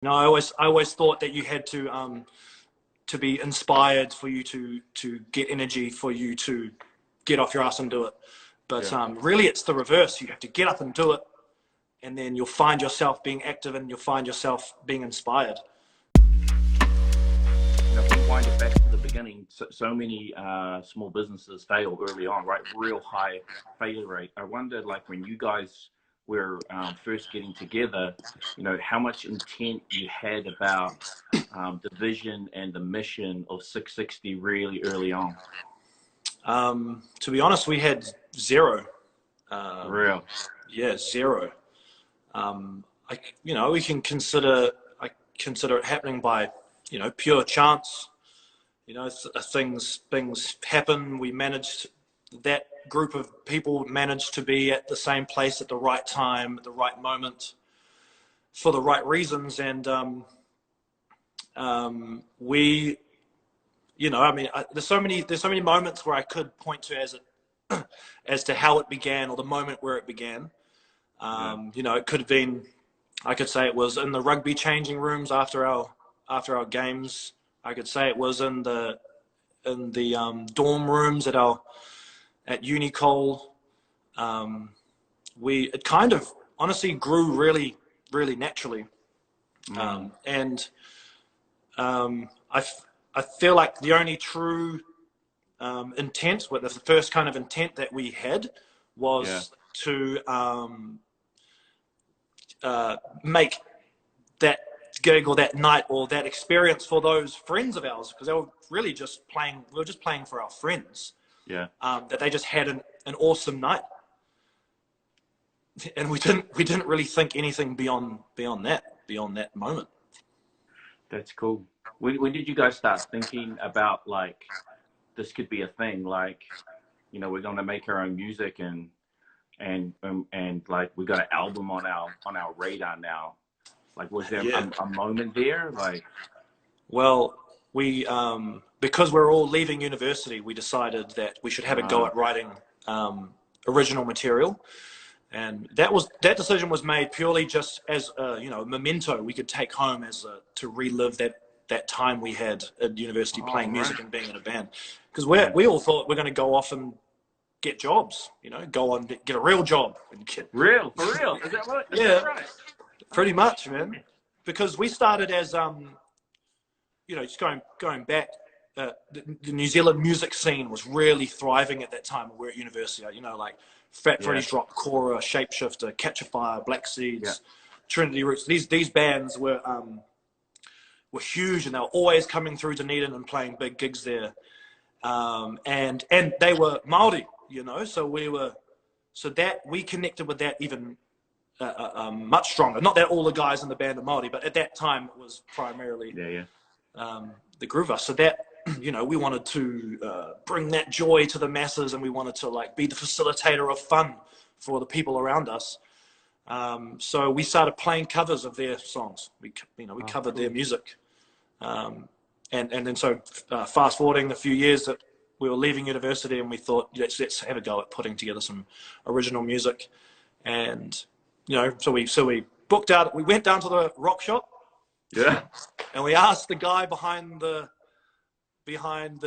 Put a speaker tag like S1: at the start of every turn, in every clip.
S1: No, I always thought that you had to be inspired for you to get energy, for you to get off your ass and do it. But
S2: Yeah.
S1: really, it's the reverse. You have to get up and do it, and then you'll find yourself being active, and you'll find yourself being inspired.
S2: If we wind it back to the beginning, so many small businesses fail early on, right? Real high failure rate. I wondered, like, when you guys were first getting together, how much intent you had about the vision and the mission of 660 really early on.
S1: To be honest, we had zero.
S2: Real.
S1: Yeah, zero. We can consider. I consider it happening by, pure chance. Things happen. We managed, that group of people managed to be at the same place at the right time, at the right moment, for the right reasons. And there's so many moments where I could point to as to how it began, or the moment where it began. It could have been, I could say it was in the rugby changing rooms after our games. I could say it was in the dorm rooms at Unicole. It kind of honestly grew really, really naturally. I feel like the only true intent, the first kind of intent that we had, was to make that gig or that night or that experience for those friends of ours, because they were really just playing. We were just playing for our friends.
S2: Yeah.
S1: That they just had an awesome night, and we didn't really think anything beyond that moment.
S2: That's cool. When did you guys start thinking about, like, this could be a thing? Like, we're going to make our own music and like, we got an album on our radar now. Like, was there a moment there? Like,
S1: well, we because we're all leaving university, we decided that we should have a go at writing original material, and that decision was made purely just as a memento we could take home to relive that time we had at university playing music and being in a band, because we all thought we're going to go off and get jobs, go on get a real job and get
S2: for real. Is that right? Is that right?
S1: Pretty much, man. Because we started as just going back, the New Zealand music scene was really thriving at that time. We were at university, like Fat Freddy's Drop, Cora, Shapeshifter, Catch a Fire, Black Seeds, Trinity Roots. These bands were huge, and they were always coming through Dunedin and playing big gigs there. And they were Māori, so that we connected with that even much stronger. Not that all the guys in the band are Māori, but at that time it was primarily the Groover. So that, we wanted to bring that joy to the masses, and we wanted to, like, be the facilitator of fun for the people around us. So we started playing covers of their songs. We covered their music. And then so fast forwarding a few years, that we were leaving university, and we thought, let's have a go at putting together some original music. And so we booked out. We went down to the rock shop.
S2: Yeah.
S1: And we asked the guy behind the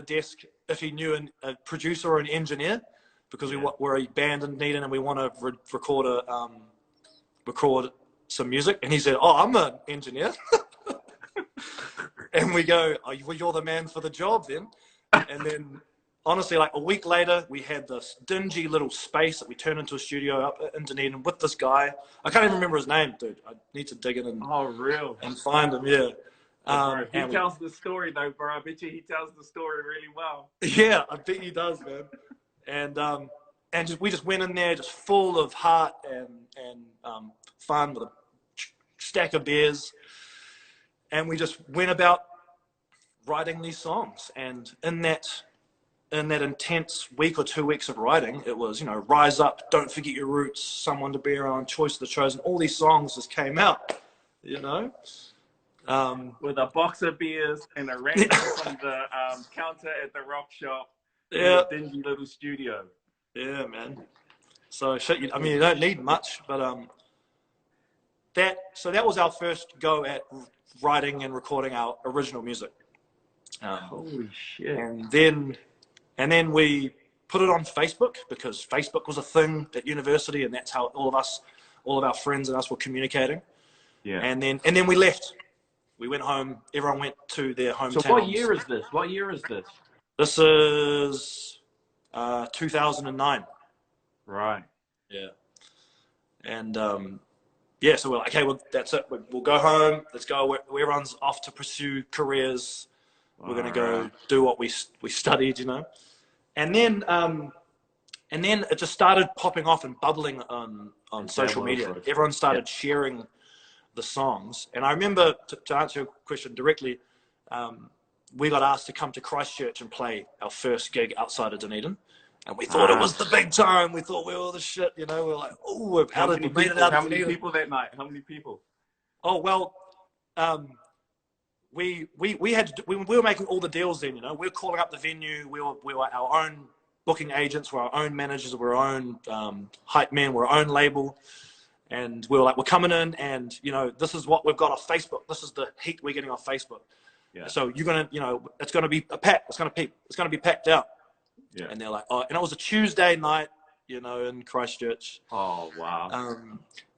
S1: desk if he knew a producer or an engineer, because we're a band in Dunedin and we want to record some music. And he said, "Oh, I'm an engineer." And we go, "Oh, well, you're the man for the job then." And then, honestly, like a week later, we had this dingy little space that we turned into a studio up in Dunedin with this guy. I can't even remember his name, dude. I need to dig in and find him. Yeah.
S2: He tells the story though, bro. I bet you he tells the story really well.
S1: Yeah, I bet he does, man. And we just went in there just full of heart and fun, with a stack of beers, and we just went about writing these songs. And in that intense week or 2 weeks of writing, it was, Rise Up, Don't Forget Your Roots, Someone to Be Around, Choice of the Chosen. All these songs just came out,
S2: with a box of beers and a random from the counter at the rock shop.
S1: Yeah.
S2: In a dingy little studio.
S1: Yeah, man. So shit, you don't need much, but so that was our first go at writing and recording our original music.
S2: Holy shit!
S1: And then we put it on Facebook, because Facebook was a thing at university, and that's how all of our friends and us were communicating.
S2: Yeah.
S1: And then we left. We went home. Everyone went to their hometowns.
S2: So what year is this? What year is this?
S1: This is 2009.
S2: Right.
S1: Yeah. And yeah, so we're like, okay, well, that's it. We'll go home. Let's go. Everyone's off to pursue careers. We're going to go do what we studied, you know. And then it just started popping off and bubbling on social media. Everyone started sharing the songs. And I remember, to answer your question directly, we got asked to come to Christchurch and play our first gig outside of Dunedin. And we thought it was the big time. We thought we were the shit, you know. We were like, oh, how many
S2: people that night? How many people?
S1: Oh, well, we were making all the deals then, you know. We were calling up the venue. We were our own booking agents. We're our own managers. We're our own hype men. We're our own label. And we were like, we're coming in, and, you know, this is what we've got off Facebook. This is the heat we're getting off Facebook. Yeah. So you're going to, you know, it's going to be a pack. It's going to be packed out. Yeah. And they're like, oh, and it was a Tuesday night, you know, in Christchurch.
S2: Oh, wow.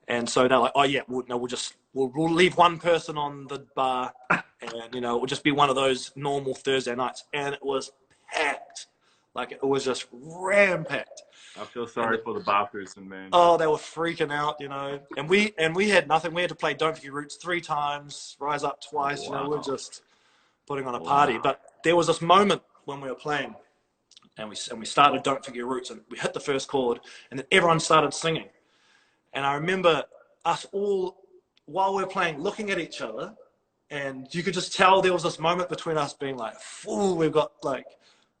S1: And so they're like, oh yeah, we'll leave one person on the bar, and, you know, it will just be one of those normal Thursday nights. And it was packed. Like, it was just ram-packed.
S2: I feel sorry for the bar person, man.
S1: Oh, they were freaking out, you know. And we had nothing. We had to play Don't Forget Roots 3 times, Rise Up twice. Wow. You know, we were just putting on a party. But there was this moment when we were playing, and we started Don't Forget Roots, and we hit the first chord, and then everyone started singing. And I remember us all, while we were playing, looking at each other, and you could just tell there was this moment between us being like, "Ooh, we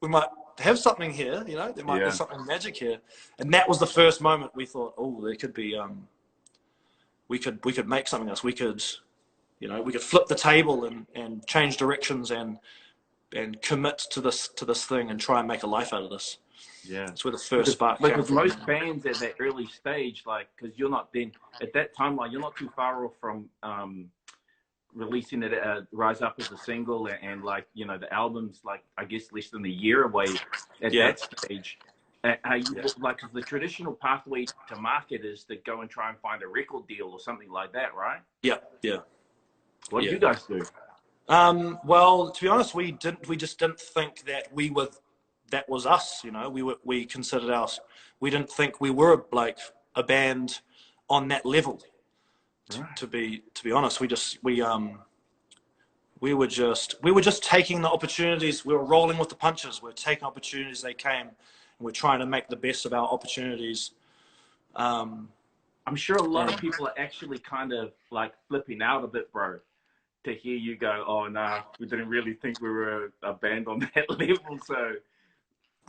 S1: might have something here, you know, there might be something magic here." And that was the first moment we thought, oh, there could be, we could make something else. We could, you know, we could flip the table and change directions and commit to this thing and try and make a life out of this. Yeah, it's where the first spark came from.
S2: Because most bands at that early stage, like, because you're not then at that time, like, you're not too far off from releasing it, Rise Up as a single, and like, you know, the album's like, I guess, less than a year away at that stage. Like, the traditional pathway to market is to go and try and find a record deal or something like that, right?
S1: Yeah.
S2: What did you guys do?
S1: Well, to be honest, we just didn't think that was us, you know. We considered we didn't think we were like a band on that level. To be honest, we were just taking the opportunities. We were rolling with the punches. We were taking opportunities they came, and we're trying to make the best of our opportunities.
S2: I'm sure a lot of people are actually kind of like flipping out a bit, bro, to hear you go, "Oh, nah, we didn't really think we were a band on that level." So,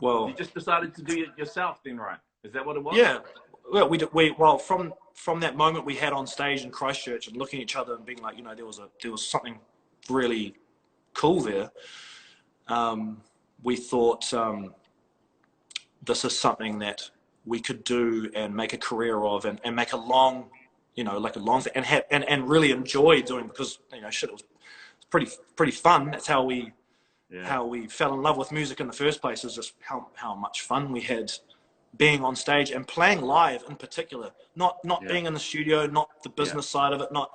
S2: well, you just decided to do it yourself then, right? Is that what it was?
S1: Yeah. Well, from that moment we had on stage in Christchurch and looking at each other and being like, you know, there was something really cool there. We thought this is something that we could do and make a career of, and make a long, you know, like a long thing, and really enjoy doing, because, you know, shit, it was pretty fun. That's how we fell in love with music in the first place, is just how much fun we had being on stage and playing live in particular, not being in the studio, not the business side of it, not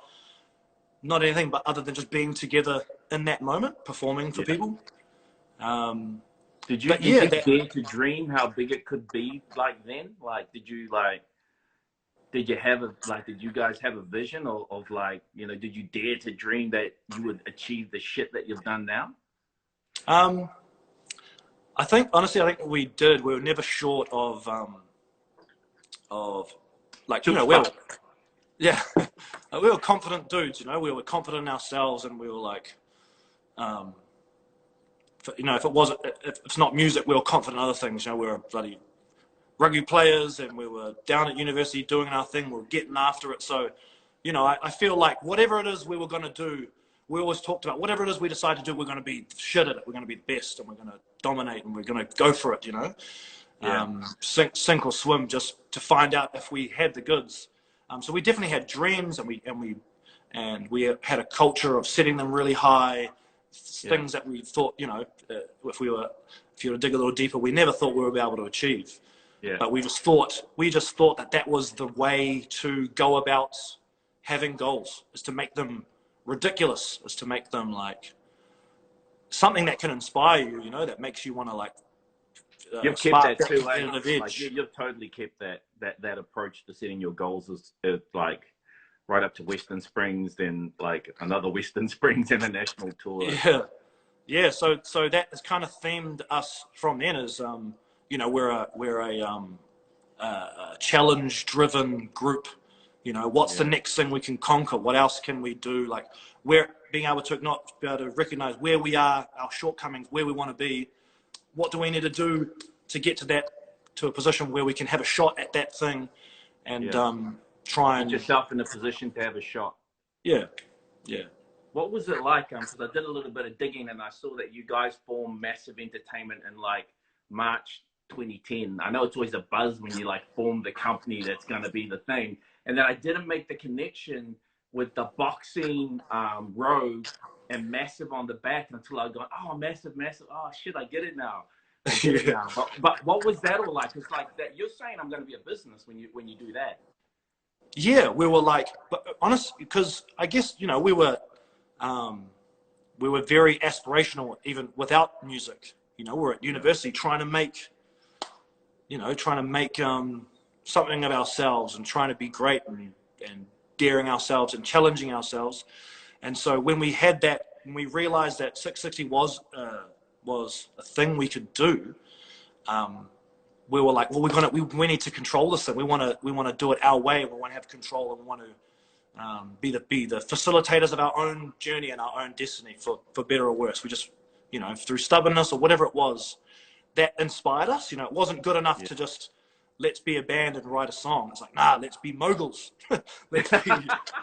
S1: anything, but other than just being together in that moment, performing for people.
S2: Did you dare to dream how big it could be like then? Like, did you guys have a vision of like, you know, did you dare to dream that you would achieve the shit that you've done now?
S1: Honestly, I think we did. We were never short of like, you know, we were confident dudes, you know. We were confident in ourselves, and we were like, you know, if it's not music, we were confident in other things. You know, we were bloody rugby players, and we were down at university doing our thing. We were getting after it. So, you know, I feel like whatever it is we were going to do, we always talked about whatever it is we decide to do, we're going to be shit at it. We're going to be the best, and we're going to dominate, and we're going to go for it, you know. Sink or swim, just to find out if we had the goods. So we definitely had dreams, and we had a culture of setting them really high. Things that we thought, you know, if you were to dig a little deeper, we never thought we would be able to achieve.
S2: Yeah.
S1: But we just thought that was the way to go about having goals, is to make them ridiculous, is to make them like something that can inspire you, you know, that makes you want to like
S2: you've kept that too,
S1: like
S2: you've totally kept that approach to setting your goals as like right up to Western Springs, then like another Western Springs international tour.
S1: Yeah. So that has kind of themed us from then, as you know, we're a challenge-driven group. You know, what's the next thing we can conquer? What else can we do? Like, we're being able to recognize where we are, our shortcomings, where we want to be. What do we need to do to get to a position where we can have a shot at that thing, and try and
S2: put yourself in a position to have a shot.
S1: Yeah.
S2: What was it like? Because I did a little bit of digging, and I saw that you guys formed Massive Entertainment in like March 2010. I know it's always a buzz when you like form the company that's going to be the thing. And then I didn't make the connection with the boxing rogue and Massive on the back until I got, oh, Massive. Oh, shit, I get it now. But what was that all like? It's like that you're saying I'm going to be a business when you do that.
S1: Yeah, we were like, but honestly, because I guess, you know, we were very aspirational even without music. You know, we're at university trying to make something of ourselves and trying to be great and daring ourselves and challenging ourselves. And so when we had that, when we realized that 660 was a thing we could do, we were like, well, we need to control this thing. We want to do it our way. We want to have control, and we want to be the facilitators of our own journey and our own destiny, for better or worse. We just, you know, through stubbornness or whatever it was, that inspired us. You know, it wasn't good enough to just, let's be a band and write a song. It's like, nah, let's be moguls. Let's be,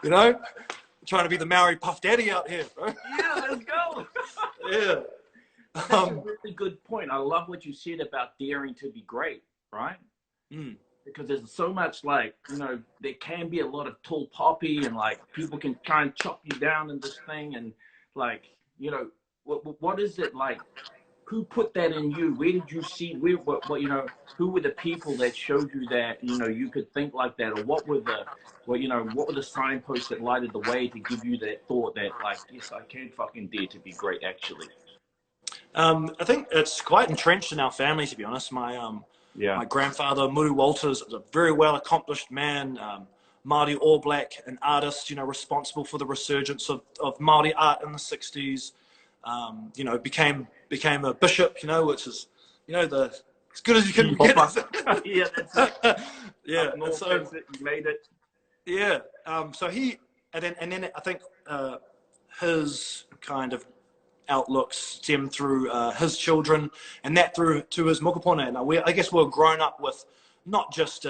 S1: you know, trying to be the Maori Puff Daddy out here, bro.
S2: Yeah, let's go.
S1: Yeah.
S2: That's a really good point. I love what you said about daring to be great, right? Because there's so much, like, you know, there can be a lot of tall poppy, and like people can try and chop you down in this thing, and like, you know, what is it like? Who put that in you? Where did you see? What you know? Who were the people that showed you that, you know, you could think like that? Or what were the signposts that lighted the way to give you that thought that, like, yes, I can fucking dare to be great, actually?
S1: I think it's quite entrenched in our family, to be honest. My grandfather, Matiu Walters, is a very well accomplished man, Māori All Black, an artist, you know, responsible for the resurgence of Māori art in the 60s. You know, became a bishop, you know, which is, you know, as good as you can get.
S2: Yeah, that's it.
S1: Yeah,
S2: and so you made it.
S1: Yeah. So he, and then I think his kind of outlook stemmed through his children, and that through to his mokopuna. Now I guess we're grown up with not just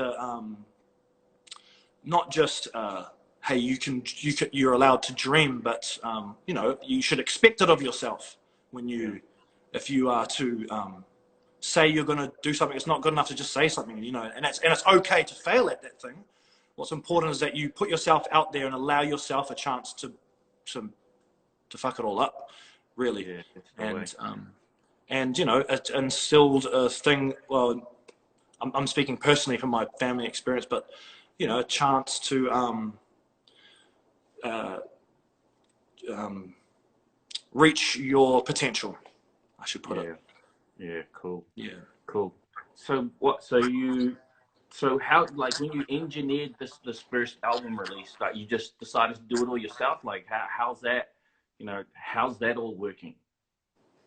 S1: hey, you're allowed to dream, but you know, you should expect it of yourself when if you are to say you're going to do something. It's not good enough to just say something, you know, and it's okay to fail at that thing. What's important is that you put yourself out there and allow yourself a chance to fuck it all up, really. Yeah, and you know, it instilled a thing. Well, I'm speaking personally from my family experience, but you know, a chance to reach your potential, I should put it.
S2: Yeah, cool.
S1: Yeah,
S2: cool. So how, like, when you engineered this first album release, like, you just decided to do it all yourself? Like, how's that? You know, how's that all working?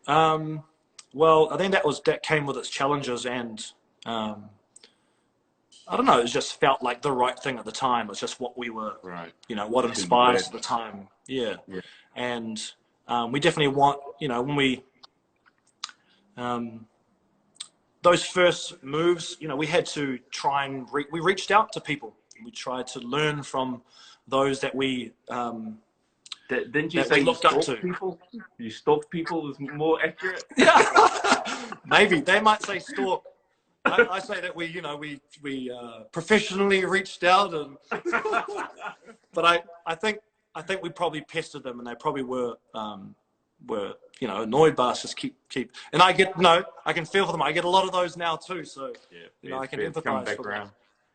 S1: Well, I think that came with its challenges, and I don't know, it just felt like the right thing at the time. It was just what we were, you know, what inspired us at the time. Yeah. And we definitely want, you know, when we, those first moves, you know, we had to try and, we reached out to people. We tried to learn from those that we,
S2: didn't you say you stalked people? You stalked people is more accurate?
S1: Maybe. They might say stalk. I say that we, we professionally reached out, and but I think we probably pestered them, and they probably were annoyed by us. Just keep, and I can feel for them. I get a lot of those now too, so I can empathize for them.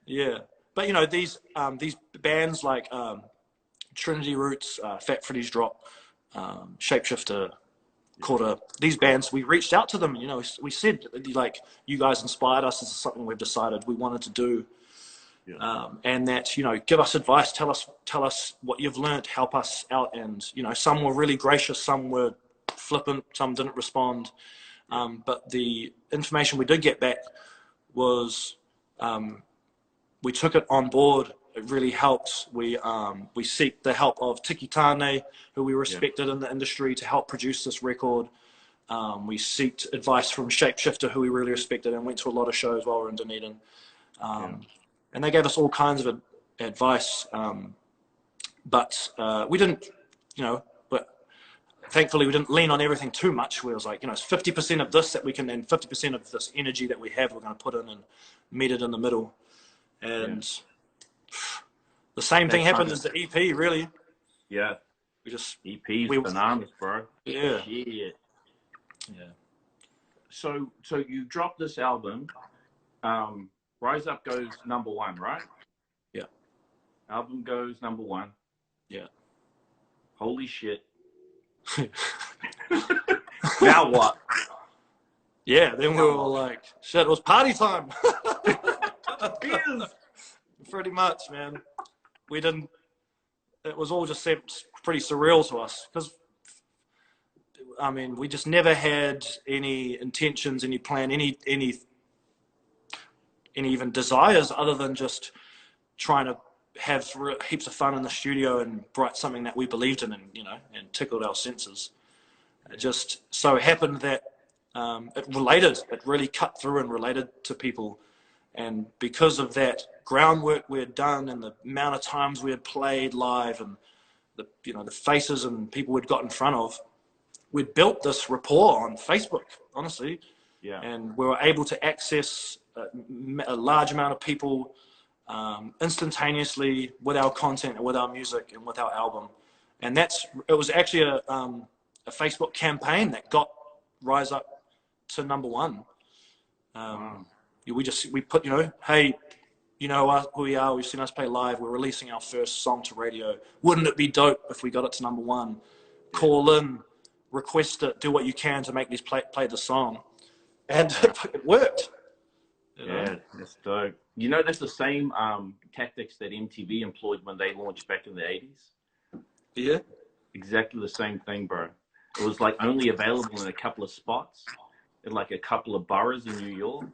S1: Yeah, but these bands like Trinity Roots, Fat Freddy's Drop, Shapeshifter, Quarter, these bands, we reached out to them. We said, like, you guys inspired us. This is something we've decided we wanted to do. And that, give us advice, tell us what you've learned, help us out. And, some were really gracious, some were flippant, some didn't respond. But the information we did get back was, we took it on board. It really helped. We seek the help of Tiki Tane, who we respected in the industry, to help produce this record. We sought advice from Shapeshifter, who we really respected, and went to a lot of shows while we were in Dunedin. And they gave us all kinds of advice. But we didn't, but thankfully we didn't lean on everything too much. We was like, it's 50% of this that we can, and 50% of this energy that we have, we're going to put in and meet it in the middle. And the same thing happened as the EP, really.
S2: Yeah.
S1: We just
S2: EP's bananas, bro.
S1: Yeah.
S2: Yeah. So you dropped this album. Rise Up goes #1, right?
S1: Yeah.
S2: Album goes #1.
S1: Yeah.
S2: Holy shit. Now what?
S1: Yeah, then we were like, shit, it was party time. Pretty much, man. It was all just pretty surreal to us, because we just never had any intentions, any plan, any even desires, other than just trying to have heaps of fun in the studio and write something that we believed in, and and tickled our senses. It just so happened that it really cut through and related to people. And because of that groundwork we had done, and the amount of times we had played live, and the faces and people we'd got in front of, we'd built this rapport on Facebook, honestly. Yeah. And we were able to access a large amount of people instantaneously with our content and with our music and with our album. And it was actually a Facebook campaign that got Rise Up to #1. Wow. We put, hey, who we are, we've seen us play live, we're releasing our first song to radio. Wouldn't it be dope if we got it to #1? Call in, request it, do what you can to make these play the song. And it worked.
S2: Yeah, that's dope. That's the same tactics that MTV employed when they launched back in the 80s.
S1: Yeah.
S2: Exactly the same thing, bro. It was like only available in a couple of spots, in like a couple of boroughs in New York.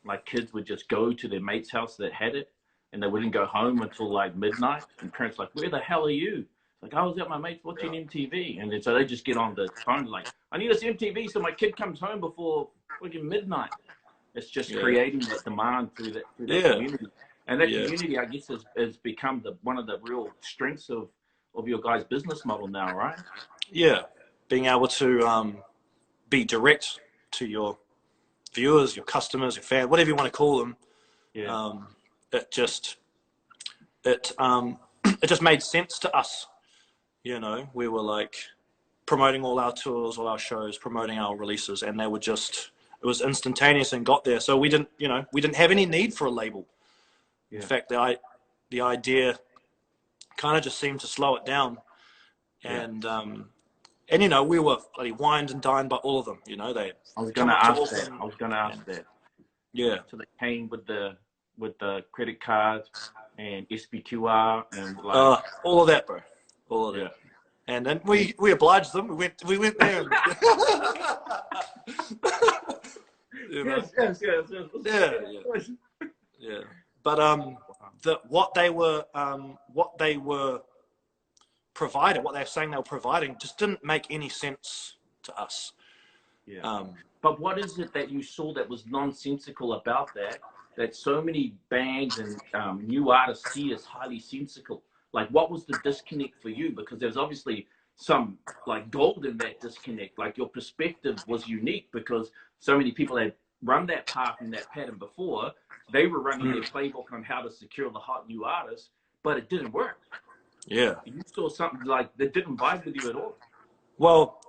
S2: Like, kids would just go to their mate's house that had it, and they wouldn't go home until like midnight. And parents like, where the hell are you? Like, I was at my mate's watching MTV. And then, so they just get on the phone like, I need this MTV so my kid comes home before fucking midnight. It's just creating that demand through that community. And that community, I guess, has become one of the real strengths of your guys' business model now, right? Yeah.
S1: Being able to be direct to your viewers, your customers, your fans, whatever you want to call them. Yeah. It just made sense to us. We were like promoting all our tours, all our shows, promoting our releases, and it was instantaneous and got there. So we didn't have any need for a label. Yeah. In fact, the idea kind of just seemed to slow it down. And we were bloody wined and dined by all of them. I
S2: was going to ask that.
S1: Yeah.
S2: So they came with the credit cards and SPQR and
S1: all of that, bro. All of that. And then we obliged them. We went there. And, Yeah. But what they were providing, what they were saying they were providing, just didn't make any sense to us.
S2: Yeah. But what is it that you saw that was nonsensical about that so many bands and new artists see as highly sensical? Like, what was the disconnect for you? Because there's obviously some like gold in that disconnect. Like, your perspective was unique because so many people had run that path and that pattern before. They were running their playbook on how to secure the hot new artists, but it didn't work.
S1: Yeah.
S2: You saw something like that didn't vibe with you at all.
S1: Well,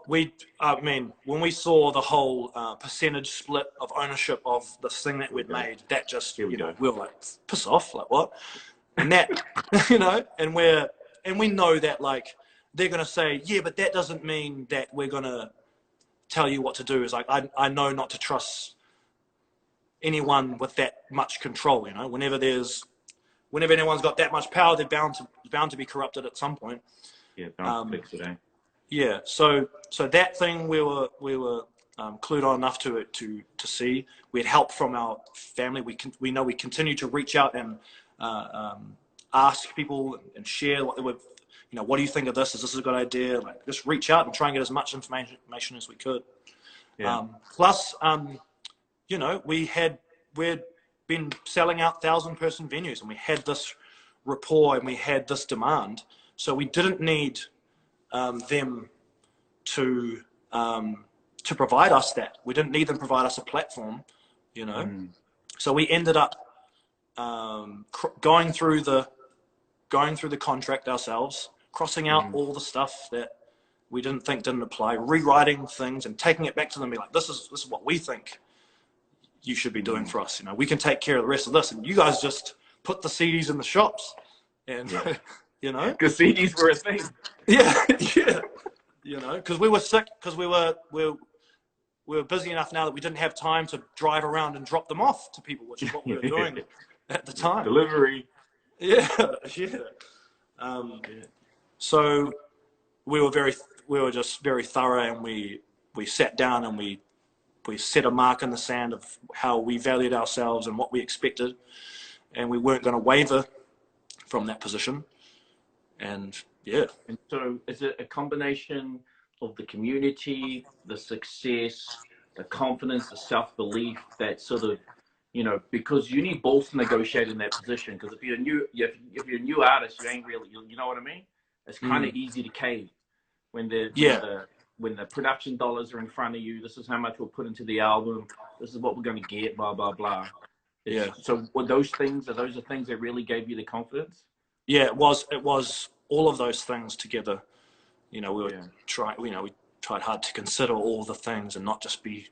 S1: I mean, when we saw the whole percentage split of ownership of this thing that we'd made, that just, we were like, piss off, like what? And that, and we know that, like, they're going to say, yeah, but that doesn't mean that we're going to tell you what to do. Is like, I know not to trust anyone with that much control, whenever anyone's got that much power, they're bound to be corrupted at some point.
S2: Yeah, bound to fix it, eh?
S1: Yeah, so that thing we were clued on enough to see. We had help from our family. We know we continue to reach out and ask people and share what they would, what do you think of this? Is this a good idea? Like, just reach out and try and get as much information as we could.
S2: Yeah.
S1: Plus, we'd been selling out 1,000-person venues, and we had this rapport and we had this demand, so we didn't need them to provide us that. We didn't need them to provide us a platform, So we ended up going through the contract ourselves, crossing out all the stuff that we didn't apply, rewriting things and taking it back to them, and be like, this is what we think you should be doing for us. We can take care of the rest of this, and you guys just put the CDs in the shops, and
S2: because CDs were a thing.
S1: Yeah. Because we were sick, because we were busy enough now that we didn't have time to drive around and drop them off to people, which is what we were doing at the time.
S2: Delivery.
S1: Yeah. So we were just very thorough, and we sat down and we set a mark in the sand of how we valued ourselves and what we expected, and we weren't going to waver from that position. And yeah.
S2: And so is it a combination of the community, the success, the confidence, the self-belief that sort of, because you need balls to negotiate in that position. Because if you're a new artist, you ain't really, you know what I mean? It's kind of easy to cave when when the production dollars are in front of you. This is how much we'll put into the album. This is what we're going to get, blah, blah, blah.
S1: Yeah.
S2: So are those the things that really gave you the confidence?
S1: Yeah, it was all of those things together. We tried hard to consider all the things and not just be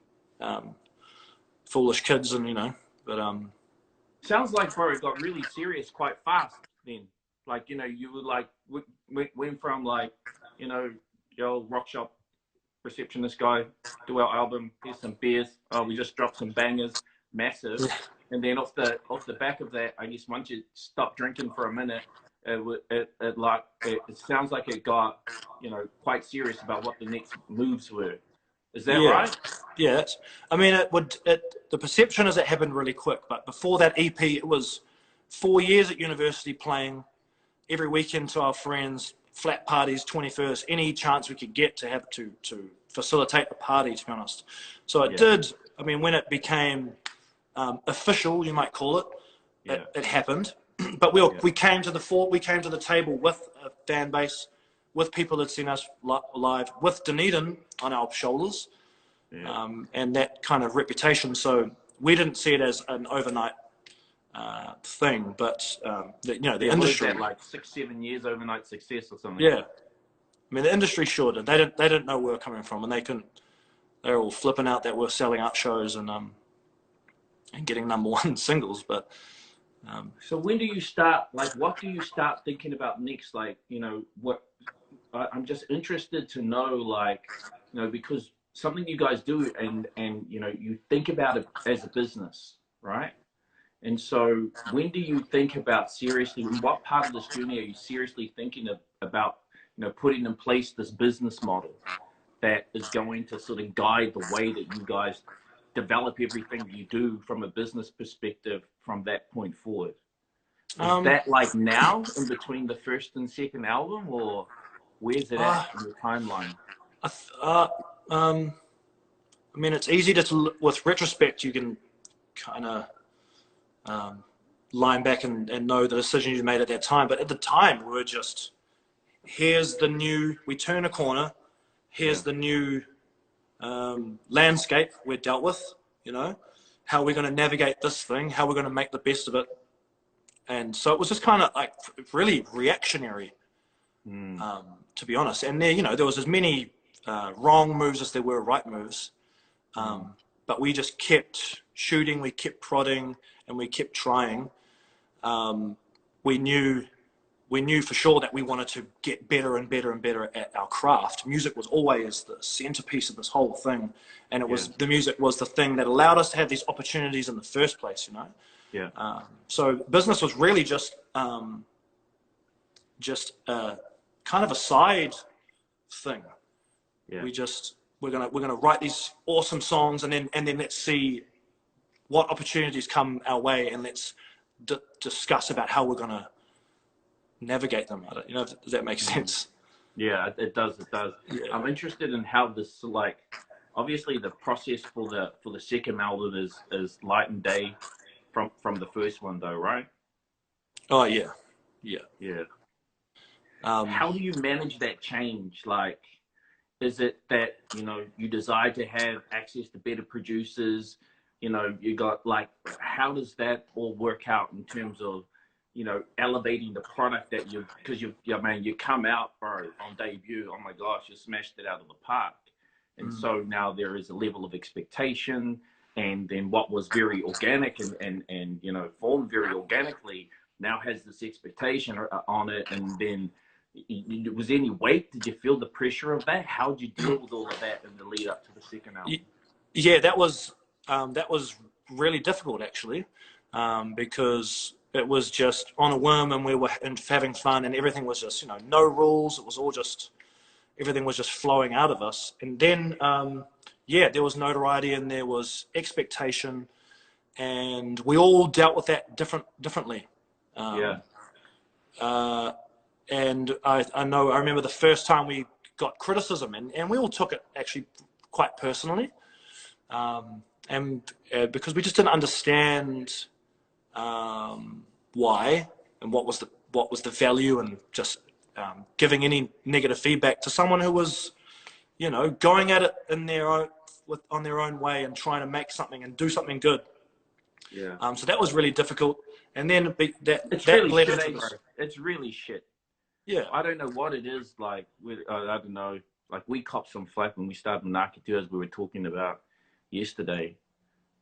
S1: foolish kids, and but
S2: sounds like, bro, it got really serious quite fast then. Like, you were like went from like, yo, rock shop receptionist guy, do our album, here's some beers, we just dropped some bangers, massive. And then off the back of that, I guess once you stop drinking for a minute, it sounds like it got, quite serious about what the next moves were. Is that right?
S1: Yeah. I mean, the perception is it happened really quick, but before that EP, it was 4 years at university playing every weekend to our friends, flat parties, 21st, any chance we could get to have to facilitate a party, to be honest. So it did. I mean, when it became official, you might call it, it happened. But we came to the table with a fan base, with people that had seen us live, with Dunedin on our shoulders, and that kind of reputation. So we didn't see it as an overnight thing, but the industry,
S2: what is that, like 6-7 years overnight success or something.
S1: Yeah, I mean, the industry sure did. They didn't know where we were coming from, and they were all flipping out that we're selling out shows and getting #1 singles, but.
S2: So when do you start, like, what do you start thinking about next? Like, what, I'm just interested to know, like, because something you guys do and you think about it as a business, right? And so when do you think about seriously, in what part of this journey are you seriously thinking about, putting in place this business model that is going to sort of guide the way that you guys develop everything you do from a business perspective from that point forward? Is that like now in between the first and second album, or where's it at in the timeline?
S1: I mean, it's easy with retrospect, you can kind of line back and know the decisions you made at that time. But at the time, we were just, we turn a corner, here's the new landscape we're dealt with, how we're going to navigate this thing, how we're going to make the best of it. And so it was just kind of like really reactionary, to be honest. And there, you know, there was as many wrong moves as there were right moves. But we just kept shooting, we kept prodding, and we kept trying. We knew for sure that we wanted to get better and better and better at our craft. Music was always the centerpiece of this whole thing, and it was the music was the thing that allowed us to have these opportunities in the first place, you know. So business was really just kind of a side thing. We're gonna write these awesome songs, and then let's see what opportunities come our way, and let's discuss about how we're gonna navigate them. You know, does that make sense?
S2: Yeah, it does. It does. Yeah. I'm interested in how this, like, obviously the process for the second album is light and day from the first one, though, right?
S1: Oh yeah.
S2: How do you manage that change? Like, is it that, you know, you desire to have access to better producers? You know, you got, like, how does that all work out in terms of, you know, elevating the product that because you come out, bro, on debut, oh my gosh, you smashed it out of the park. And so now there is a level of expectation, and then what was very organic and you know, formed very organically now has this expectation on it. And then was there any weight? Did you feel the pressure of that? How did you deal with all of that in the lead up to the second album?
S1: Yeah, that was really difficult, actually, because it was just on a whim, and we were having fun, and everything was just, you know, no rules. It was all just, everything was just flowing out of us. And then, there was notoriety and there was expectation, and we all dealt with that differently. And I remember the first time we got criticism, and we all took it actually quite personally, because we just didn't understand why and what was the value, and just giving any negative feedback to someone who was, you know, going at it on their own way and trying to make something and do something good. So that was really difficult. And then it's
S2: really shit.
S1: Yeah,
S2: I don't know what it is. Like, I don't know. Like, we copped some flack when we started Manaaki too, as we were talking about yesterday.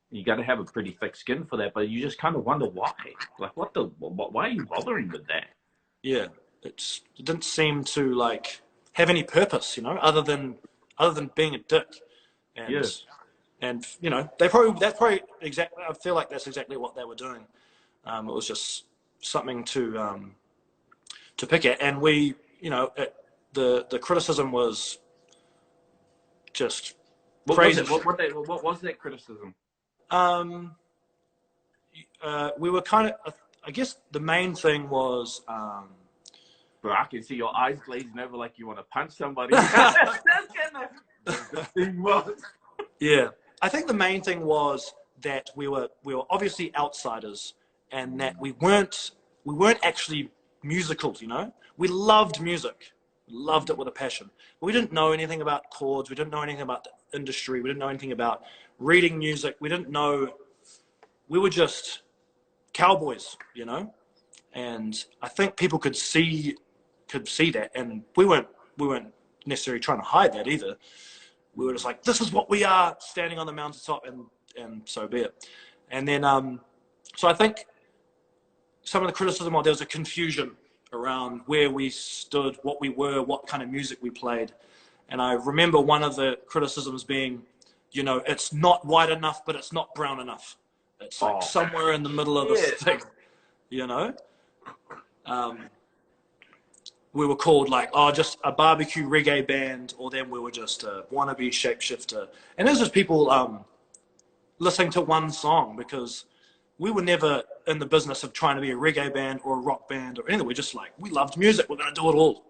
S2: You got to have a pretty thick skin for that, but you just kind of wonder why. Like, why are you bothering with that?
S1: Yeah, it didn't seem to, like, have any purpose, you know, other than being a dick. And you know, that's probably exactly. I feel like that's exactly what they were doing. It was just something to pick at, and we, you know, the criticism was just crazy.
S2: What was that criticism?
S1: We were kind of, I guess the main thing was,
S2: bro, I can see your eyes glazing over like you want to punch somebody. That's kind of the thing was.
S1: Yeah, I think the main thing was that we were obviously outsiders, and that we weren't actually musicals, you know. We loved music, loved it with a passion, but we didn't know anything about chords, we didn't know anything about the industry, we didn't know anything about reading music, we were just cowboys, you know. And I think people could see that, and we weren't necessarily trying to hide that either. We were just like, this is what we are, standing on the mountaintop, and so be it. And then so I think some of the criticism, there was a confusion around where we stood, what we were, what kind of music we played. And I remember one of the criticisms being, you know, it's not white enough, but it's not brown enough. It's like somewhere in the middle of this thing, you know. We were called like, just a barbecue reggae band, or then we were just a wannabe shapeshifter. And it was just people listening to one song, because we were never in the business of trying to be a reggae band or a rock band or anything. We're just like, we loved music, we're going to do it all.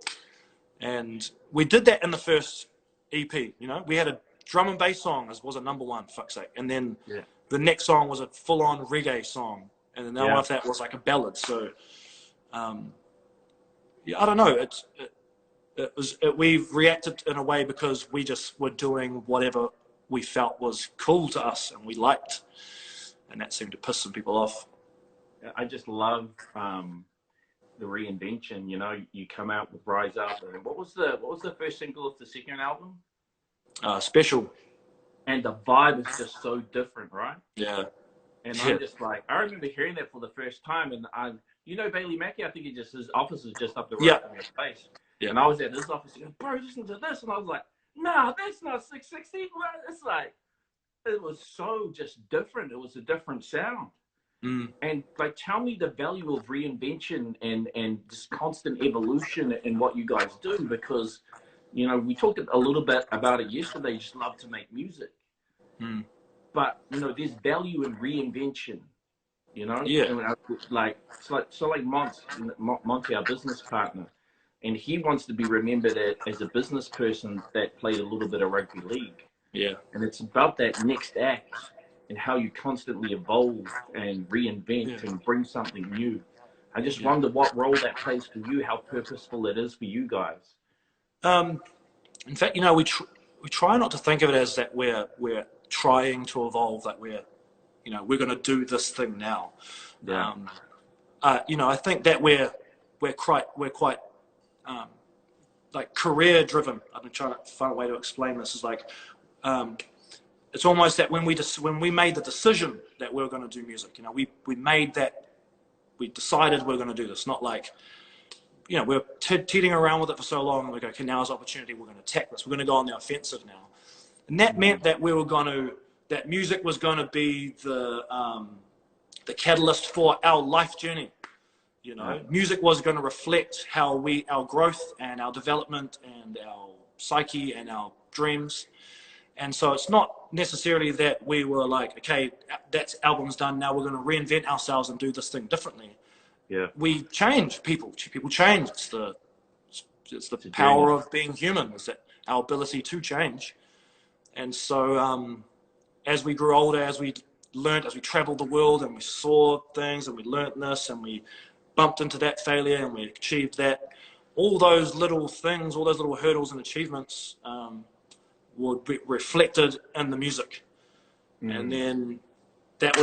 S1: And we did that in the first EP, you know. We had a drum and bass song, was a #1, fuck's sake. And then the next song was a full-on reggae song. And then the one after that was like a ballad. So, I don't know. We reacted in a way because we just were doing whatever we felt was cool to us and we liked. and that seemed to piss some people off.
S2: I just love the reinvention. You know, you come out with Rise Up, and what was the first single of the second album?
S1: Special.
S2: And the vibe is just so different, right?
S1: Yeah.
S2: And I'm just like, I remember hearing that for the first time, and you know Bailey Mackey, I think his office is just up the road from your place. Yeah. And I was at his office, and bro, listen to this, and I was like, nah, that's not 660. It's like, it was so just different. It was a different sound. And like, tell me the value of reinvention and just constant evolution in what you guys do, because, you know, we talked a little bit about it yesterday. You just love to make music. But, you know, there's value in reinvention, you know?
S1: Yeah.
S2: And like Monty, our business partner, and he wants to be remembered as a business person that played a little bit of rugby league.
S1: Yeah.
S2: And it's about that next act and how you constantly evolve and reinvent and bring something new. I just wonder what role that plays for you, how purposeful it is for you guys.
S1: In fact, you know, we try not to think of it as that we're trying to evolve, that we're going to do this thing now.
S2: Yeah.
S1: You know, I think that we're quite like career driven. I've been trying to find a way to explain this. Is like, it's almost that when we made the decision that we were going to do music, you know, we decided we're going to do this. Not like, you know, we're teetering around with it for so long, and we go, okay, now's opportunity. We're going to attack this. We're going to go on the offensive now. And that meant that that music was going to be the catalyst for our life journey. You know, music was going to reflect our growth and our development and our psyche and our dreams. And so it's not necessarily that we were like, okay, that album's done. Now we're going to reinvent ourselves and do this thing differently.
S2: Yeah.
S1: We change. People change. It's the power of being human, is that our ability to change. And so as we grew older, as we traveled the world and we saw things and we learnt this and we bumped into that failure and we achieved that, all those little things, all those little hurdles and achievements would be reflected in the music. And then that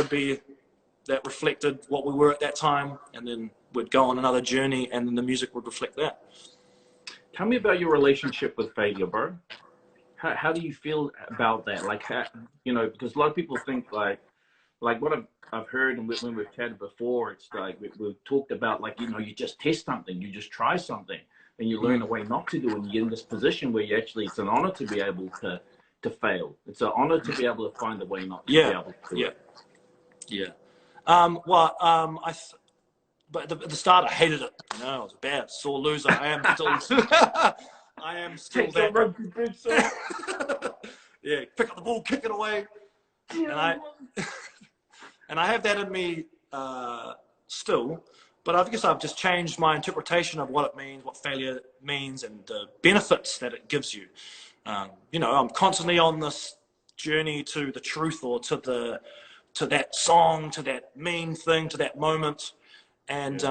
S1: reflected what we were at that time, and then we'd go on another journey, and then the music would reflect that.
S2: Tell me about your relationship with failure, bro. How do you feel about that? Like, you know, because a lot of people think like what I've heard, and when we've chatted before, it's like we've talked about, like, you know, you just test something, you just try something, and you learn a way not to do, and you get in this position where you actually, it's an honor to be able to fail. It's an honor to be able to find a way not to be able to do it. Yeah.
S1: But at the start, I hated it. You know, I was a bad, sore loser. I am still. I am still that.
S2: Rugby boots off.
S1: Yeah, pick up the ball, kick it away, and I have that in me still. But I guess I've just changed my interpretation of what it means, what failure means, and the benefits that it gives you. You know, I'm constantly on this journey to the truth, or to that song, to that mean thing, to that moment. And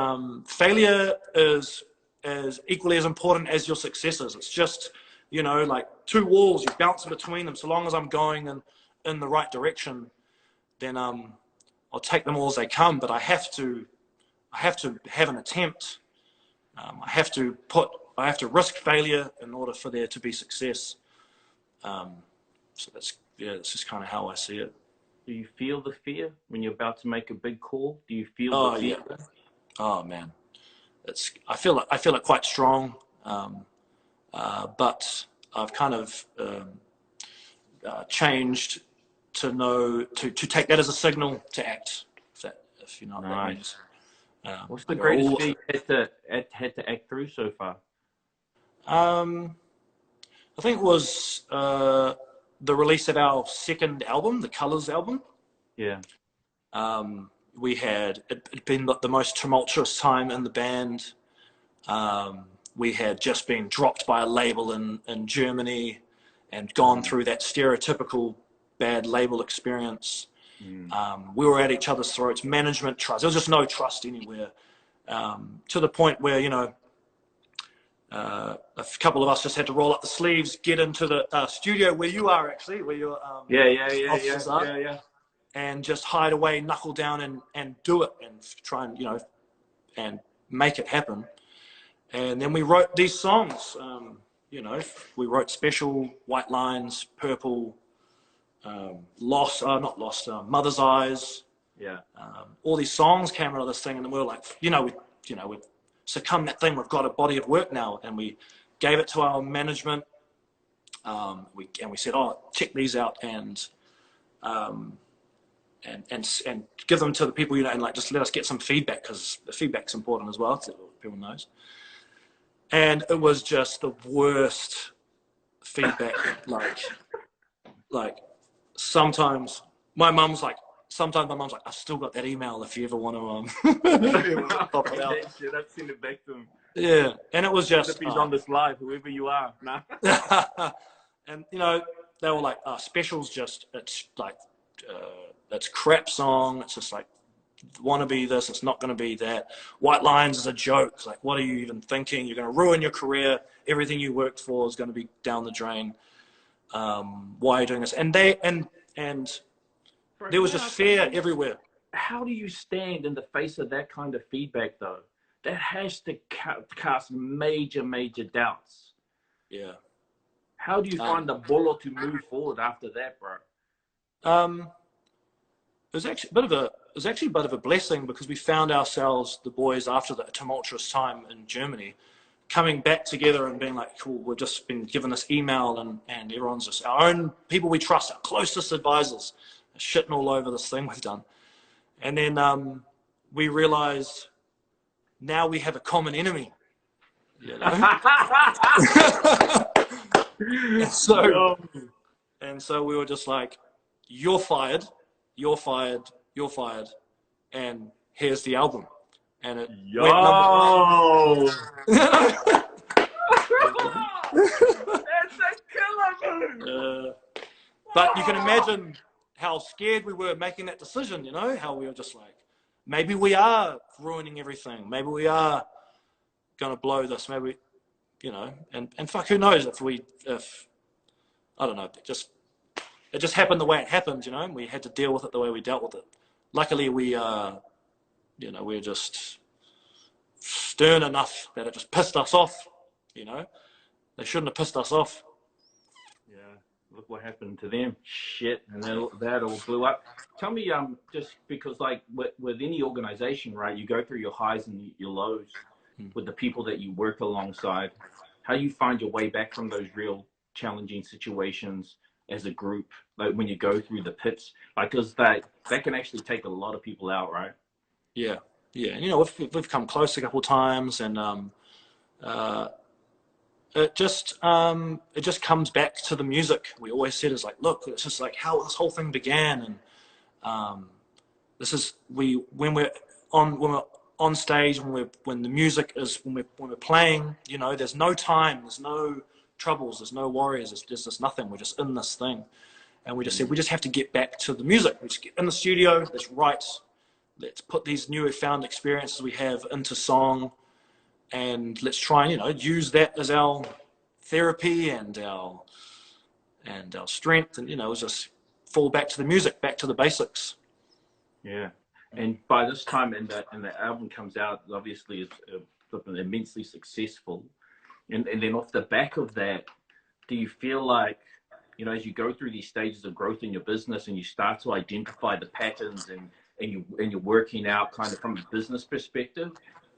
S1: failure is equally as important as your successes. It's just, you know, like two walls, you bounce in between them. So long as I'm going in the right direction, then I'll take them all as they come. But I have to have an attempt. I have to risk failure in order for there to be success. So that's just kind of how I see it.
S2: Do you feel the fear when you're about to make a big call? Do you feel the fear?
S1: Yeah. Oh man, I feel it quite strong. But I've kind of changed to know to take that as a signal to act. If you know what that means.
S2: What's the greatest fear you had to act through so far?
S1: I think it was the release of our second album, the Colours album.
S2: Yeah.
S1: We had, it'd been the most tumultuous time in the band. We had just been dropped by a label in Germany and gone through that stereotypical bad label experience. We were at each other's throats, management trust. There was just no trust anywhere, to the point where, you know, a couple of us just had to roll up the sleeves, get into the studio where you are actually, where your offices are. and just hide away, knuckle down, and do it, and try and, you know, and make it happen. And then we wrote these songs. You know, we wrote Special, White Lines, Purple, Lost, not Lost, Mother's Eyes.
S2: Yeah.
S1: All these songs came out of this thing, and then we were like, we've succumbed that thing. We've got a body of work now, and we gave it to our management. We said, oh, check these out, and give them to the people, you know, and like just let us get some feedback, because the feedback's important as well, so people knows. And it was just the worst feedback. like sometimes my mum's like, I've still got that email if you ever want to pop it out.
S2: I've seen it back to him.
S1: Yeah, and it was just,
S2: if he's on this live, whoever you are, nah.
S1: And you know, they were like, Special's just, it's like, it's crap song. It's just like, want to be this, it's not going to be that. White Lines is a joke. Like, what are you even thinking? You're going to ruin your career. Everything you worked for is going to be down the drain. Why are you doing this? And there was just fear everywhere.
S2: How do you stand in the face of that kind of feedback, though? That has to cast major doubts.
S1: Yeah.
S2: How do you find the bolo to move forward after that, bro?
S1: It was actually a bit of a blessing, because we found ourselves, the boys, after the tumultuous time in Germany, coming back together and being like, cool, we've just been given this email, and everyone's just our own people we trust, our closest advisors, shitting all over this thing we've done. And then we realized now we have a common enemy. You know? and so we were just like, you're fired, and here's the album. And it went
S2: That's a killer move.
S1: But you can imagine how scared we were making that decision, you know, how we were just like, maybe we are ruining everything. Maybe we are going to blow this. Maybe, you know, and fuck, who knows if I don't know, it just happened the way it happened, you know, and we had to deal with it the way we dealt with it. Luckily, we we're just stern enough that it just pissed us off, you know. They shouldn't have pissed us off.
S2: Yeah, look what happened to them. Shit, and that all blew up. Tell me, just because, like, with any organization, right, you go through your highs and your lows with the people that you work alongside. How you find your way back from those real challenging situations as a group, like when you go through the pits, like, because that can actually take a lot of people out, right?
S1: Yeah. You know, we've come close a couple of times, and it just comes back to the music. We always said, is like, look, it's just like how this whole thing began, and this is when we're on stage, when the music is when we're playing, you know, there's no time, there's no troubles, there's no worries, there's just nothing. We're just in this thing, and we just said we just have to get back to the music. We just get in the studio, let's write, let's put these newfound experiences we have into song, and let's try and, you know, use that as our therapy and our strength, and, you know, just fall back to the music, back to the basics.
S2: Yeah. And by this time, and the album comes out, obviously it's immensely successful. And then off the back of that, do you feel like, you know, as you go through these stages of growth in your business and you start to identify the patterns and you're working out kind of from a business perspective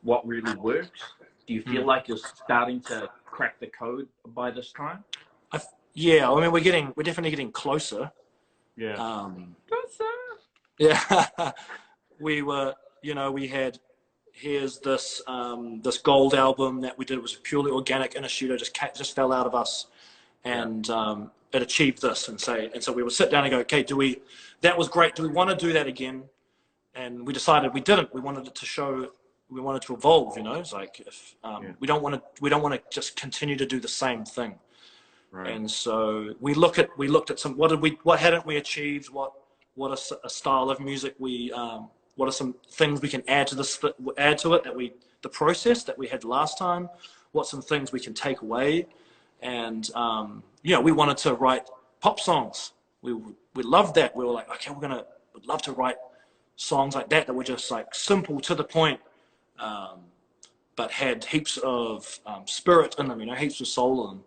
S2: what really works, do you feel like you're starting to crack the code by this time?
S1: Yeah, I mean, we're definitely getting closer.
S2: Yeah.
S1: Closer. Yeah. We were, you know, we had, here's this this gold album that we did, was purely organic in a studio, just fell out of us, and it achieved this, and so we would sit down and go, okay, that was great, do we want to do that again? And we decided we didn't. We wanted it to show, we wanted to evolve, you know. It's like, if we don't want to just continue to do the same thing. Right. And so we looked at some, what hadn't we achieved, what a style of music what are some things we can add to it, the process that we had last time, what's some things we can take away. And you know, we wanted to write pop songs. We loved that. We were like, okay, we're would love to write songs like that were just like simple to the point, but had heaps of spirit in them, you know, heaps of soul in them.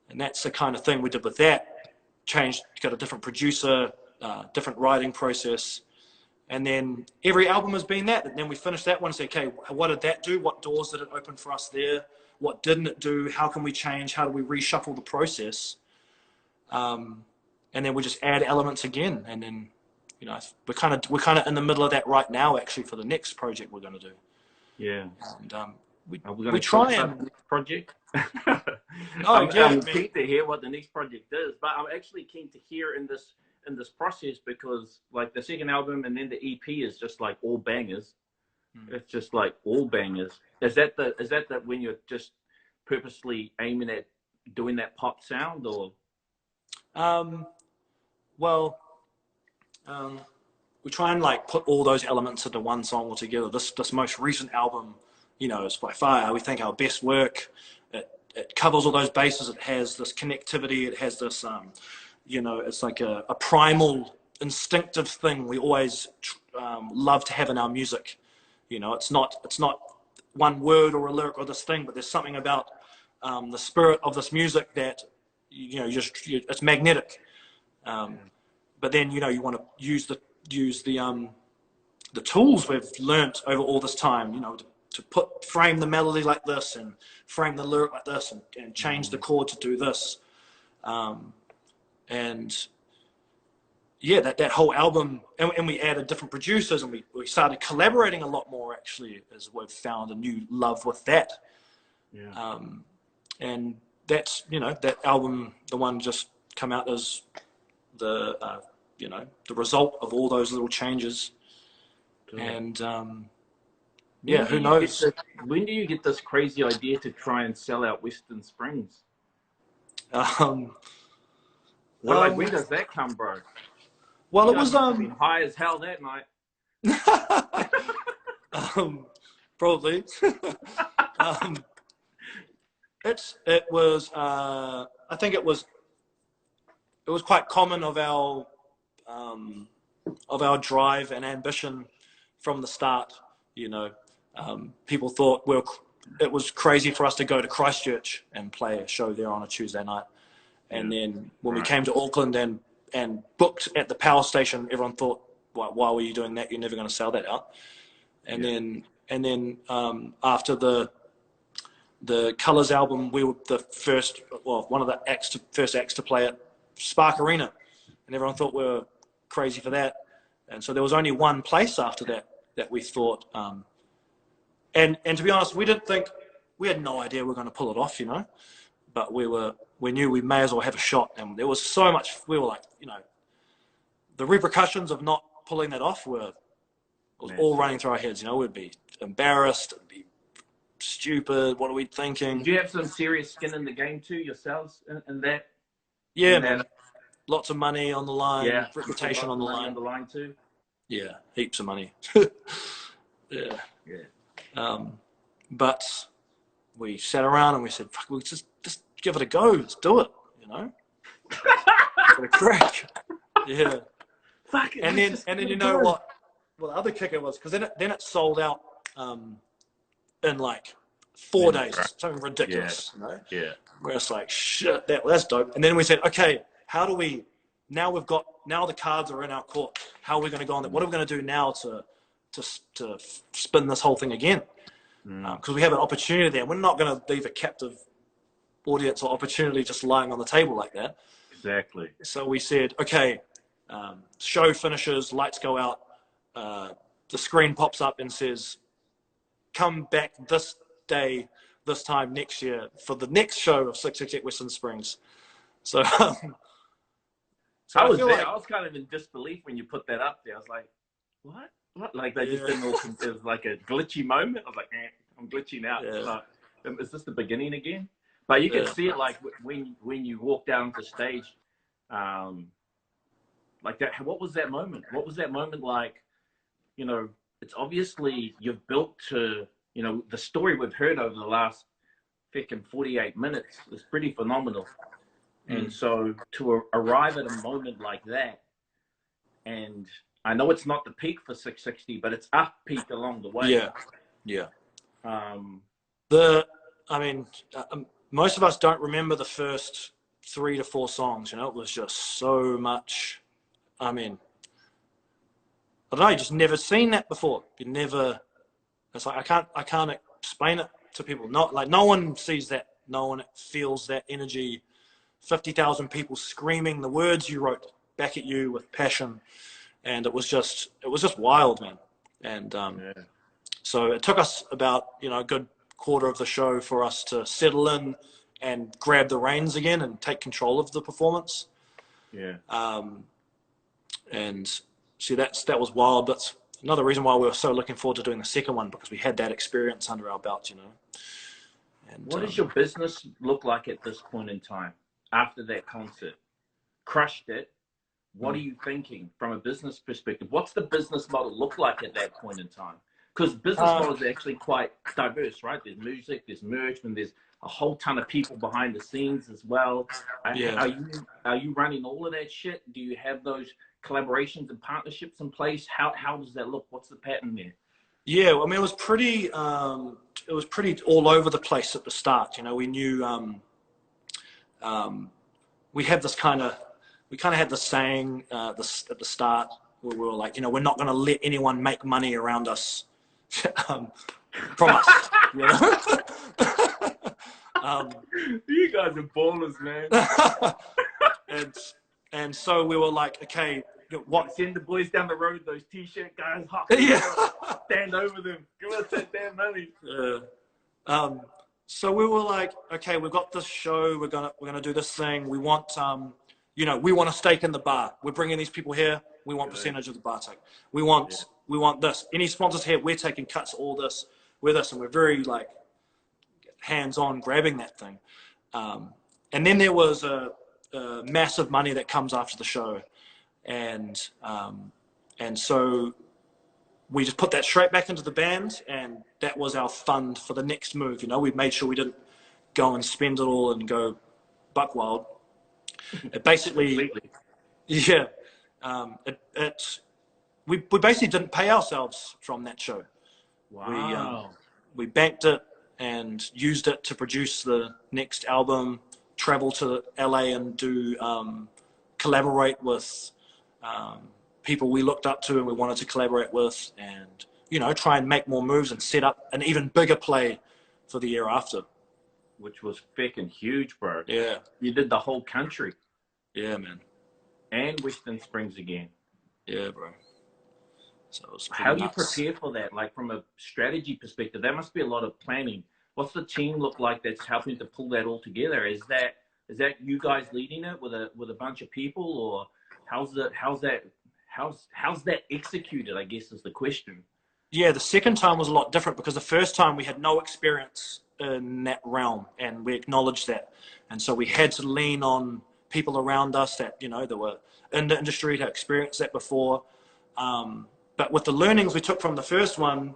S1: And that's the kind of thing we did with that. Changed, got a different producer, different writing process. And then every album has been that. And then we finished that one and said, okay, what did that do? What doors did it open for us there? What didn't it do? How can we change? How do we reshuffle the process? And then we just add elements again. And then, you know, we're kind of in the middle of that right now, actually, for the next project we're going to do.
S2: Yeah.
S1: And
S2: we try and next project. I'm keen to hear what the next project is, but I'm actually keen to hear in this process, because like the second album and then the EP is just like all bangers. It's just like all bangers. Is that when you're just purposely aiming at doing that pop sound, or?
S1: Well, we try and like put all those elements into one song altogether. This most recent album, you know, is by far, we think, our best work. It covers all those bases. It has this connectivity. It has this, you know, it's like a primal, instinctive thing we always love to have in our music. You know, it's not one word or a lyric or this thing, but there's something about the spirit of this music that, you know, it's magnetic. But then, you know, you want to use the tools we've learnt over all this time, you know, to frame the melody like this and frame the lyric like this and change the chord to do this. And yeah, that whole album, and we added different producers, and we started collaborating a lot more, actually, as we've found a new love with that. Yeah. And that's, you know, that album, the one just come out as the, you know, the result of all those little changes. And yeah, who knows?
S2: When do you get this crazy idea to try and sell out Western Springs?
S1: Well,
S2: like, when does that come, bro?
S1: Well, it was
S2: been high as hell that night.
S1: Probably. It was. I think it was quite common of our drive and ambition from the start. You know, people thought it was crazy for us to go to Christchurch and play a show there on a Tuesday night, and then when we came to Auckland and booked at the power station, everyone thought, why were you doing that? You're never going to sell that out. And then after the Colours album, we were the one of the first acts to play at Spark Arena, and everyone thought we were crazy for that. And so there was only one place after that we thought, and to be honest, we had no idea we were going to pull it off, you know, but we knew we may as well have a shot. And there was so much, we were like, you know, the repercussions of not pulling that off was all running through our heads. You know, we'd be embarrassed, it'd be stupid. What are we thinking?
S2: Did you have some serious skin in the game too yourselves in that?
S1: Yeah, man. Lots of money on the line.
S2: Yeah,
S1: reputation on the line.
S2: On the line too.
S1: Yeah, heaps of money. Yeah. But we sat around and we said, "Fuck, we'll just give it a go. Let's do it." You know, give it a crack. Yeah.
S2: Fuck it.
S1: And then you know what? Well, the other kicker was, because then it sold out in like 4 days. Something ridiculous.
S2: Yeah.
S1: You know?
S2: Yeah.
S1: We're just like, shit, that's dope. And then we said, okay, how do we? Now the cards are in our court. How are we going to go on that? What are we going to do now to spin this whole thing again? Because we have an opportunity there. We're not going to leave a captive audience or opportunity just lying on the table like that.
S2: Exactly.
S1: So we said, okay, show finishes, lights go out, the screen pops up and says, come back this day, this time next year for the next show of 668 Western Springs. So,
S2: I was kind of in disbelief when you put that up there. I was like, what? Like, they just didn't all, it was like a glitchy moment. I was like, I'm glitching out.
S1: Yeah.
S2: Like, is this the beginning again? But you can see it, like, when you walk down the stage, like that. What was that moment? What was that moment like? You know, it's obviously you've built to, you know, the story we've heard over the last freaking 48 minutes is pretty phenomenal. And so to arrive at a moment like that, and I know it's not the peak for 660, but it's up peak along the way.
S1: Yeah, yeah. I mean, most of us don't remember the first 3 to 4 songs. You know, it was just so much. I mean, I don't know. You just never seen that before. You never. It's like I can't explain it to people. Not like no one sees that. No one feels that energy. 50,000 people screaming the words you wrote back at you with passion, and it was just wild, man. And so it took us about a good quarter of the show for us to settle in and grab the reins again and take control of the performance.
S2: Yeah.
S1: And see, that was wild. That's another reason why we were so looking forward to doing the second one, because we had that experience under our belt, And
S2: what does your business look like at this point in time after that concert? Crushed it. What are you thinking from a business perspective? What's the business model look like at that point in time? Because business models are actually quite diverse, right? There's music, there's merch, and there's a whole ton of people behind the scenes as well.
S1: Yeah.
S2: Are you running all of that shit? Do you have those collaborations and partnerships in place? How does that look? What's the pattern there?
S1: Yeah, I mean, it was pretty all over the place at the start. We knew we had this we kind of had the saying at the start where we were like, we're not going to let anyone make money around us from us.
S2: You guys are ballers, man.
S1: and so we were like, okay, what?
S2: Send the boys down the road, those t-shirt guys, stand over them, give us that damn money.
S1: So we were like, okay, we've got this show, we're gonna do this thing. We want we want a stake in the bar. We're bringing these people here. We want percentage of the bar take. We want this. Any sponsors here, we're taking cuts. All this, we're this, and we're very like hands-on grabbing that thing. And then there was a massive money that comes after the show, and so we just put that straight back into the band, and that was our fund for the next move. We made sure we didn't go and spend it all and go buck wild. It basically, yeah, we basically didn't pay ourselves from that show.
S2: Wow.
S1: We banked it and used it to produce the next album, travel to LA and do collaborate with people we looked up to and we wanted to collaborate with, and try and make more moves and set up an even bigger play for the year after,
S2: which was fucking huge, bro.
S1: Yeah,
S2: you did the whole country.
S1: Yeah, man.
S2: And Western Springs again.
S1: Yeah, bro. So it was
S2: how do you prepare for that? Like from a strategy perspective, there must be a lot of planning. What's the team look like that's helping to pull that all together? Is that you guys leading it with a bunch of people, or how's that executed, I guess is the question. Yeah, the second time was a lot different because the first time we had no experience in that realm, and we acknowledged that. And so we had to lean on people around us that, that were in the industry, to experience that before. But with the learnings we took from the first one,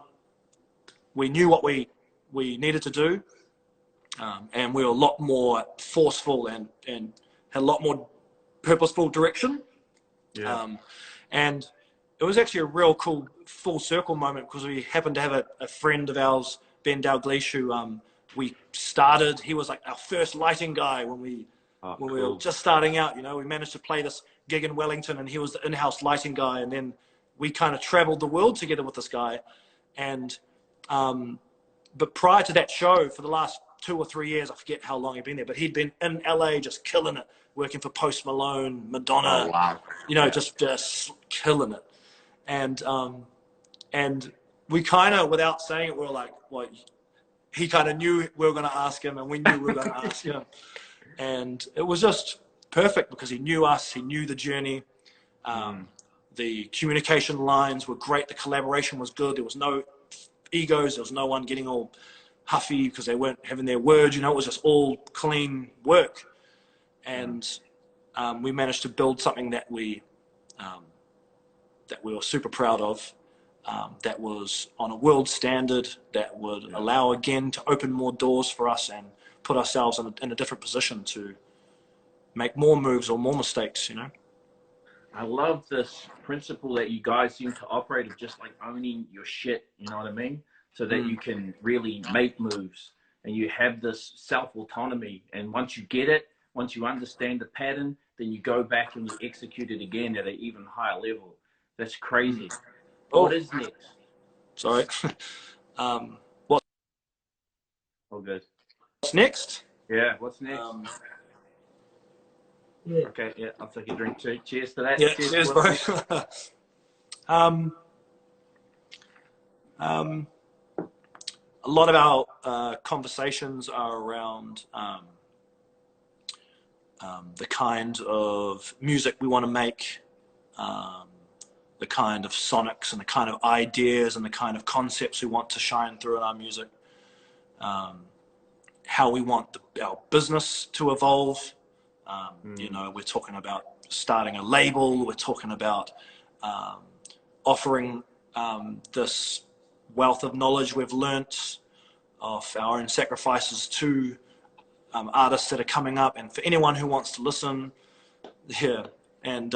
S2: we knew what we needed to do. And we were a lot more forceful and had a lot more purposeful direction. Yeah. And it was actually a real cool full circle moment because we happened to have a friend of ours, Ben Dalglish, who we started. He was like our first lighting guy when we were just starting out. We managed to play this gig in Wellington, and he was the in-house lighting guy. And then we kind of traveled the world together with this guy. And but prior to that show, for the last 2 or 3 years, I forget how long he'd been there, but he'd been in LA just killing it, working for Post Malone, Madonna. Oh, wow. Just killing it. And we kind of, without saying it, we were like, well, he kind of knew we were going to ask him, and we knew we were going to ask him. And it was just perfect because he knew us, he knew the journey. The communication lines were great. The collaboration was good. There was no egos. There was no one getting all huffy because they weren't having their words. It was just all clean work. And we managed to build something that we were super proud of, that was on a world standard, that would allow, again, to open more doors for us and put ourselves in a different position to make more moves or more mistakes, I love this principle that you guys seem to operate of just like owning your shit, you know what I mean? So that you can really make moves and you have this self-autonomy. And once you get it, once you understand the pattern, then you go back and you execute it again at an even higher level. That's crazy. What is next?
S1: Sorry. What?
S2: Oh, good.
S1: What's next?
S2: Yeah, what's next? Okay, yeah, I'll take a drink too. Cheers to that.
S1: Yeah, cheers, bro. A lot of our conversations are around the kind of music we want to make, the kind of sonics and the kind of ideas and the kind of concepts we want to shine through in our music, how we want our business to evolve. You know, we're talking about starting a label. We're talking about offering this wealth of knowledge we've learnt of our own sacrifices to artists that are coming up, and for anyone who wants to listen here, and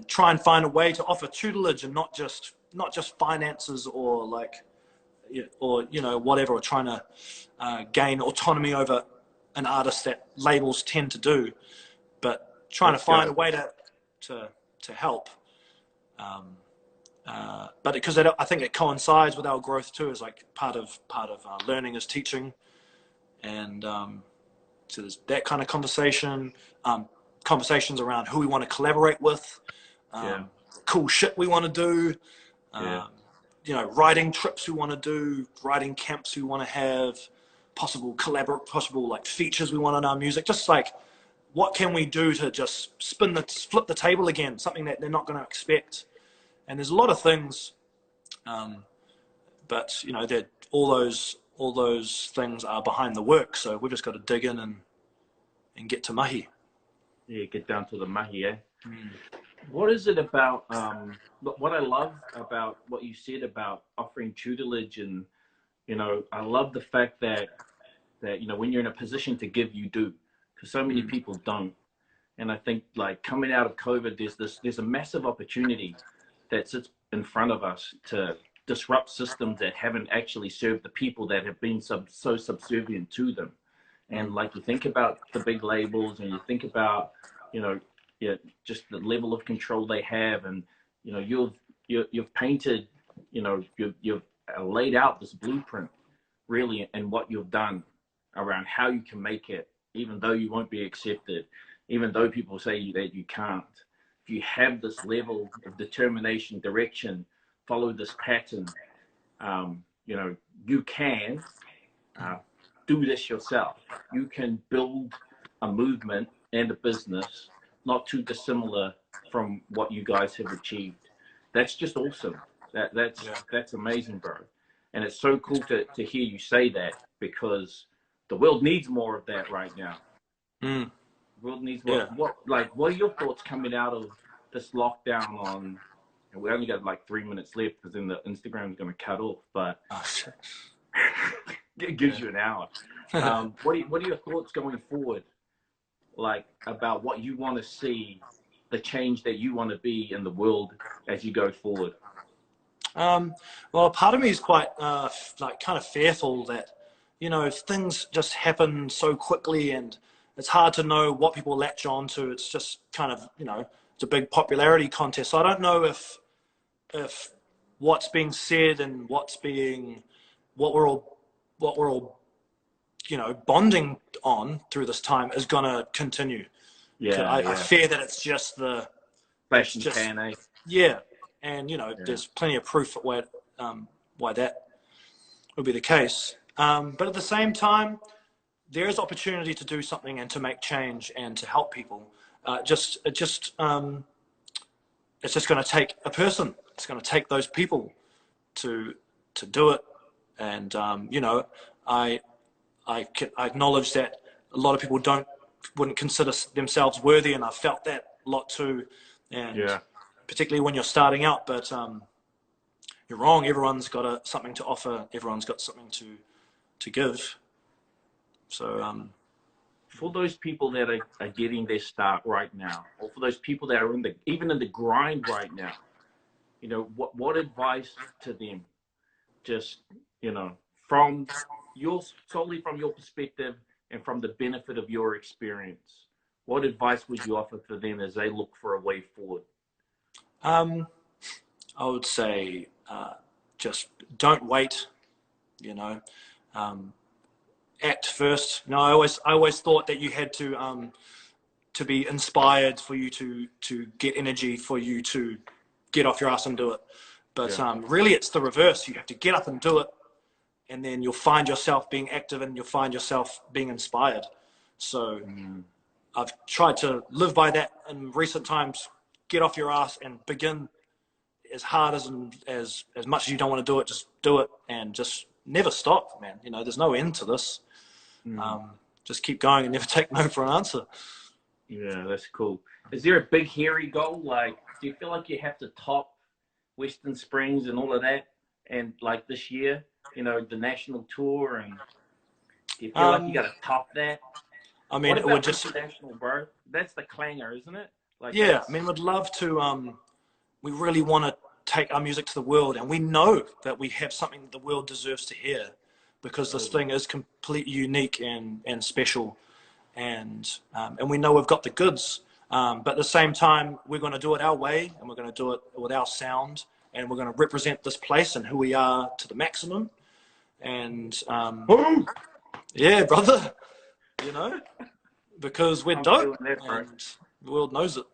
S1: try and find a way to offer tutelage and not just finances or whatever, or trying to gain autonomy over an artist that labels tend to do, but trying to find a way to help. But because I think it coincides with our growth too, is like part of learning is teaching, and so there's that kind of conversation, conversations around who we want to collaborate with, cool shit we want to do, writing trips we want to do, writing camps we want to have, possible like features we want on our music, just like what can we do to just flip the table again, something that they're not going to expect. And there's a lot of things, but you know, that all those things are behind the work. So we've just got to dig in and get to mahi.
S2: Yeah, get down to the mahi, eh? What is it about? What I love about what you said about offering tutelage, and you know, I love the fact that you know, when you're in a position to give, you do, because so many people don't. And I think like coming out of COVID, there's a massive opportunity that sits in front of us to disrupt systems that haven't actually served the people that have been so subservient to them. And like you think about the big labels, and you think about, you know, just the level of control they have, and you know, you've painted, you know, you've laid out this blueprint really, and what you've done around how you can make it, even though you won't be accepted, even though people say that you can't. If you have this level of determination, direction, follow this pattern, you know, you can do this yourself. You can build a movement and a business not too dissimilar from what you guys have achieved. That's just awesome. That's amazing, bro. And it's so cool to hear you say that, because the world needs more of that right now. The world needs more. What are your thoughts coming out of this lockdown on, and we only got like 3 minutes left because then the Instagram is going to cut off, but it gives you an hour. What are your thoughts going forward, like about what you want to see, the change that you want to be in the world as you go forward?
S1: Well, part of me is quite like kind of fearful that, you know, if things just happen so quickly and it's hard to know what people latch on to. It's just kind of, you know, it's a big popularity contest. So I don't know if what's being said and what we're all, you know, bonding on through this time is going to continue. I fear that it's just the
S2: flash and pan, eh?
S1: Yeah. And, you know, there's plenty of proof why that would be the case. But at the same time, there is opportunity to do something and to make change and to help people. It's just going to take a person. It's going to take those people to do it. And, you know, I acknowledge that a lot of people wouldn't consider themselves worthy, and I've felt that a lot too. And particularly when you're starting out, but you're wrong. Everyone's got something to offer. Everyone's got something to give. So
S2: for those people that are getting their start right now, or for those people that are even in the grind right now, you know, what advice to them? Just, you know, from solely from your perspective and from the benefit of your experience, what advice would you offer for them as they look for a way forward?
S1: I would say just don't wait, you know. Act first. You know, I always thought that you had to be inspired for you to get energy, for you to get off your ass and do it. But really, it's the reverse. You have to get up and do it, and then you'll find yourself being active, and you'll find yourself being inspired. So I've tried to live by that in recent times. Get off your ass and begin as hard as much as you don't want to do it. Just do it, and just never stop, man. You know, there's no end to this. Just keep going and never take no for an answer.
S2: Yeah, that's cool. Is there a big hairy goal? Like, do you feel like you have to top Western Springs and all of that? And like this year, you know, the national tour, and do you feel like you got to top that?
S1: I mean, it would just
S2: international, bro. That's the clanger, isn't it? Like,
S1: yeah, I mean, we'd love to. We really want to take our music to the world, and we know that we have something that the world deserves to hear, because this thing is completely unique and special, and we know we've got the goods. But at the same time, we're going to do it our way, and we're going to do it with our sound, and we're going to represent this place and who we are to the maximum. And yeah, brother, you know, because we're dope, and the world knows it.